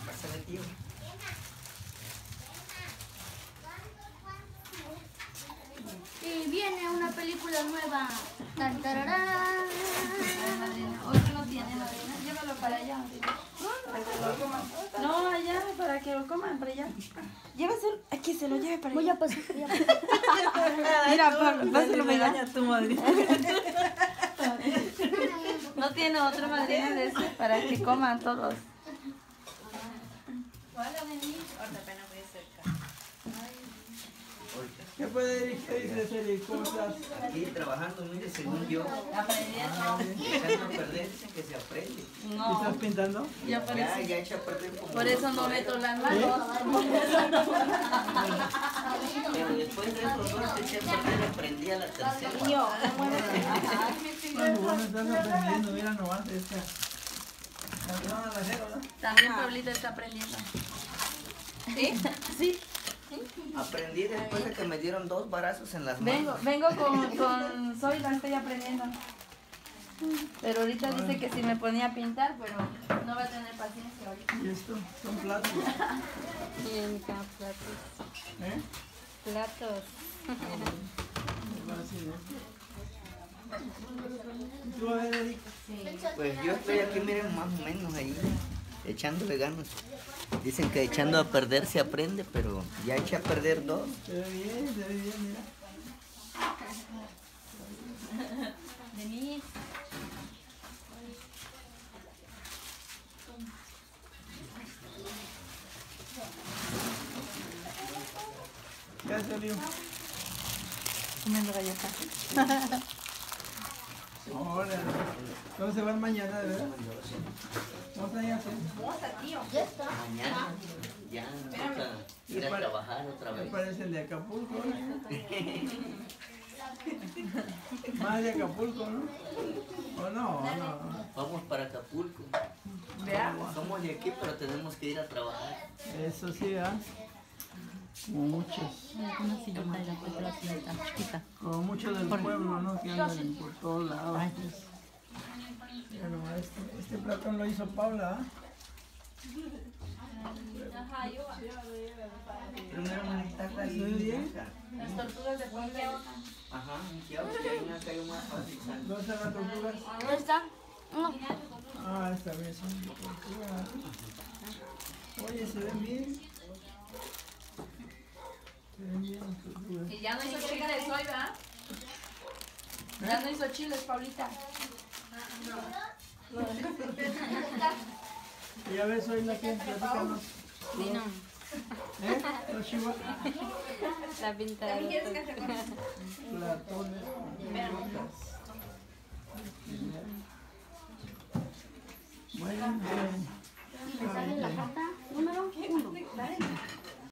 Pásale, tío. Y viene una película nueva. Tan, tararán. Hoy no tiene, madrina. Llévalo para allá. Para que lo coman. No, allá, para que lo coman, para allá. Llévaselo, aquí se lo lleve para allá. Voy a pasar. Mira, Pablo, pásalo para allá. Tu madrina. No tiene otra madrina de ese para que coman todos. ¿Qué puede ir? ¿Qué dice Celi? ¿Cómo estás? Aquí trabajando, mire, según yo. Aprendiendo. Echando a perder, dicen que se aprende. ¿Y No, estás pintando? ya por eso. Ya echa a perder como... Por eso no meto las manos. Por eso no. Pero después de esos dos que eché a perder, aprendí a la tercera. Bueno, estás aprendiendo, mira nomás esta. La van a hacer, ¿verdad? También Pablito está aprendiendo. ¿Sí? Sí. Aprendí después de que me dieron 2 barazos en las manos. Vengo con Zoila, estoy aprendiendo. Pero ahorita dice que si me ponía a pintar, pero no va a tener paciencia ahorita. ¿Y esto? Son platos. Bien, acá, platos. ¿Eh? Platos. Fácil, ¿eh? ¿Tú a ver, Eric? Pues yo estoy aquí, miren, más o menos ahí, echándole ganas. Dicen que echando a perder se aprende, pero ya eché a perder 2. Se ve bien, mira. De mí. ¿Qué hace, Liu? Comiendo galletas. Órale. ¿Cómo se van mañana, de verdad? ¿Cómo se hace? Mañana ya me toca ir a trabajar otra ¿Qué vez. parece el de Acapulco? Más de Acapulco, ¿no? ¿O no? Vamos para Acapulco. De agua. Somos de aquí, pero tenemos que ir a trabajar. Eso sí, ¿ah? Como muchos. Una sillita y la otra sillita chiquita. Como muchos del pueblo, ¿no? Que andan por todos lados. Mira nomás, este platón lo hizo Paula, ¿ah? Primero manita ¿Se ve bien? Las tortugas de Puebla. Ajá, ya hay una cayó más fácil. ¿Dónde están las tortugas? ¿Dónde está? No. Ah, esta vez son tortugas. Oye, se ven bien. Se ven bien las tortugas. Y ya no hizo chica de soy, ¿verdad? Ya no hizo chiles, Paulita. Y a ver, soy la que platicamos. Vino. ¿Eh? Los chihuahuas. La pintada de Platones. Muy bien. Me sale la carta número 1.